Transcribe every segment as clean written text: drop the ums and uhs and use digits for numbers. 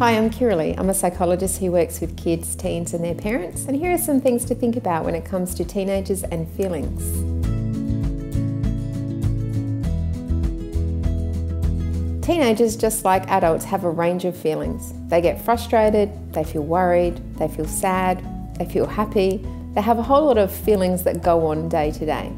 Hi, I'm Kirrilie. I'm a psychologist who works with kids, teens and their parents, and here are some things to think about when it comes to teenagers and feelings. Teenagers, just like adults, have a range of feelings. They get frustrated, they feel worried, they feel sad, they feel happy. They have a whole lot of feelings that go on day to day.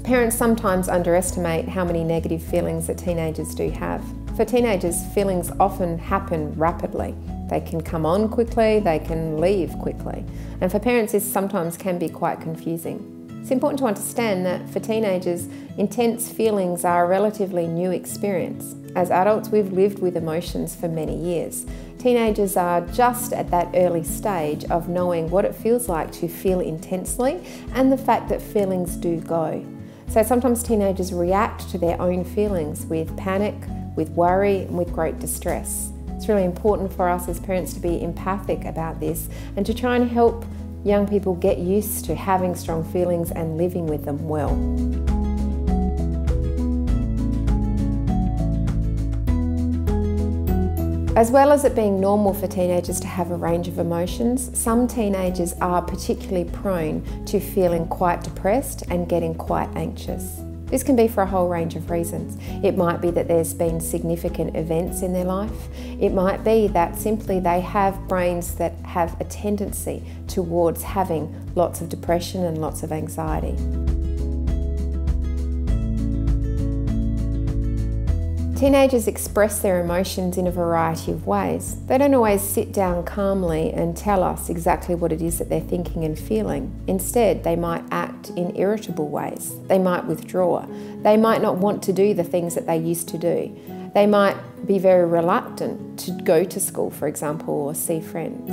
Parents sometimes underestimate how many negative feelings that teenagers do have. For teenagers, feelings often happen rapidly. They can come on quickly, they can leave quickly. And for parents, this sometimes can be quite confusing. It's important to understand that for teenagers, intense feelings are a relatively new experience. As adults, we've lived with emotions for many years. Teenagers are just at that early stage of knowing what it feels like to feel intensely and the fact that feelings do go. So sometimes teenagers react to their own feelings with panic, with worry and with great distress. It's really important for us as parents to be empathic about this and to try and help young people get used to having strong feelings and living with them well. As well as it being normal for teenagers to have a range of emotions, some teenagers are particularly prone to feeling quite depressed and getting quite anxious. This can be for a whole range of reasons. It might be that there's been significant events in their life. It might be that simply they have brains that have a tendency towards having lots of depression and lots of anxiety. Teenagers express their emotions in a variety of ways. They don't always sit down calmly and tell us exactly what it is that they're thinking and feeling. Instead, they might act in irritable ways. They might withdraw. They might not want to do the things that they used to do. They might be very reluctant to go to school, for example, or see friends.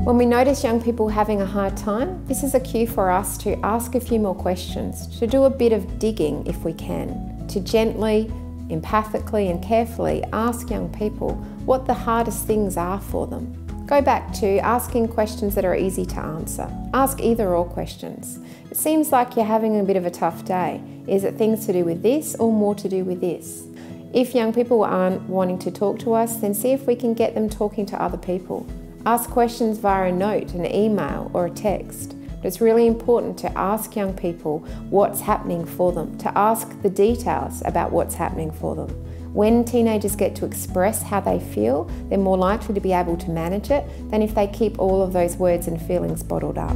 When we notice young people having a hard time, this is a cue for us to ask a few more questions, to do a bit of digging if we can, to gently, empathically and carefully ask young people what the hardest things are for them. Go back to asking questions that are easy to answer. Ask either or questions. It seems like you're having a bit of a tough day. Is it things to do with this or more to do with this? If young people aren't wanting to talk to us, then see if we can get them talking to other people. Ask questions via a note, an email or a text. But it's really important to ask young people what's happening for them, to ask the details about what's happening for them. When teenagers get to express how they feel, they're more likely to be able to manage it than if they keep all of those words and feelings bottled up.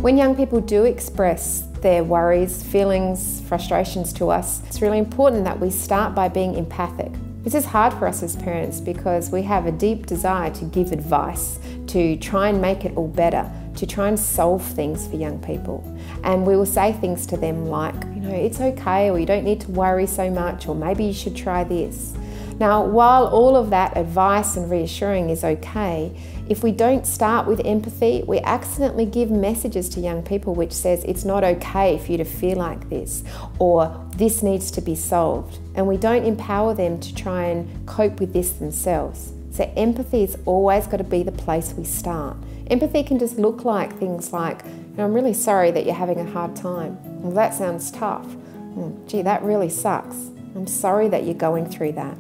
When young people do express their worries, feelings, frustrations to us, it's really important that we start by being empathic. This is hard for us as parents because we have a deep desire to give advice, to try and make it all better, to try and solve things for young people. And we will say things to them like, it's okay, or you don't need to worry so much, or maybe you should try this. Now, while all of that advice and reassuring is okay, if we don't start with empathy, we accidentally give messages to young people which says it's not okay for you to feel like this, or this needs to be solved. And we don't empower them to try and cope with this themselves. So empathy has always got to be the place we start. Empathy can just look like things like, I'm really sorry that you're having a hard time. Well, that sounds tough. Gee, that really sucks. I'm sorry that you're going through that.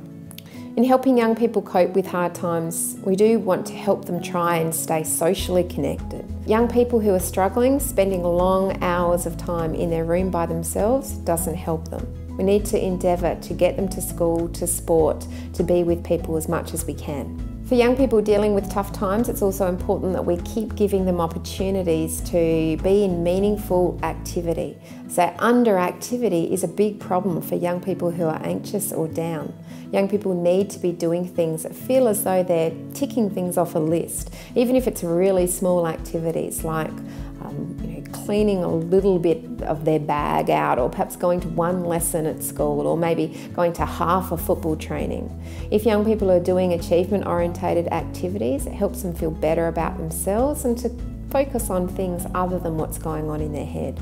In helping young people cope with hard times, we do want to help them try and stay socially connected. Young people who are struggling, spending long hours of time in their room by themselves doesn't help them. We need to endeavour to get them to school, to sport, to be with people as much as we can. For young people dealing with tough times, it's also important that we keep giving them opportunities to be in meaningful activity. So underactivity is a big problem for young people who are anxious or down. Young people need to be doing things that feel as though they're ticking things off a list, even if it's really small activities like cleaning a little bit of their bag out, or perhaps going to one lesson at school, or maybe going to half a football training. If young people are doing achievement-orientated activities, it helps them feel better about themselves and to focus on things other than what's going on in their head.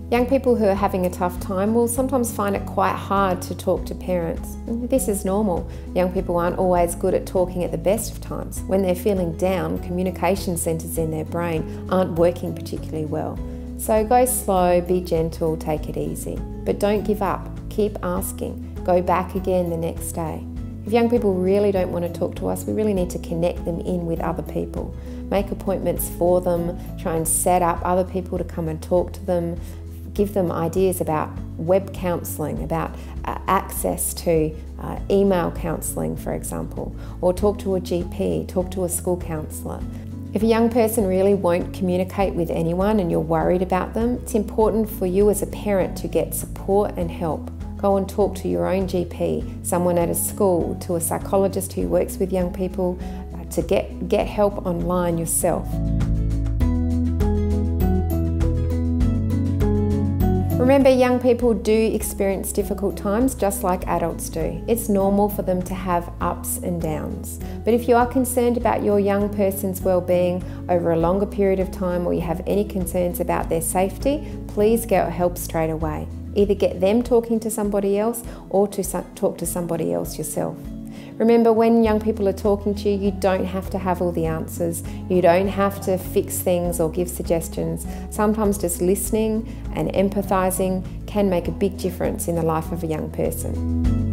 Young people who are having a tough time will sometimes find it quite hard to talk to parents. This is normal. Young people aren't always good at talking at the best of times. When they're feeling down, communication centres in their brain aren't working particularly well. So go slow, be gentle, take it easy. But don't give up, keep asking, go back again the next day. If young people really don't want to talk to us, we really need to connect them in with other people. Make appointments for them, try and set up other people to come and talk to them, give them ideas about web counselling, about access to email counselling, for example, or talk to a GP, talk to a school counsellor. If a young person really won't communicate with anyone and you're worried about them, it's important for you as a parent to get support and help. Go and talk to your own GP, someone at a school, to a psychologist who works with young people, to get help online yourself. Remember, young people do experience difficult times just like adults do. It's normal for them to have ups and downs. But if you are concerned about your young person's well-being over a longer period of time, or you have any concerns about their safety, please get help straight away. Either get them talking to somebody else or to talk to somebody else yourself. Remember, when young people are talking to you, you don't have to have all the answers. You don't have to fix things or give suggestions. Sometimes just listening and empathising can make a big difference in the life of a young person.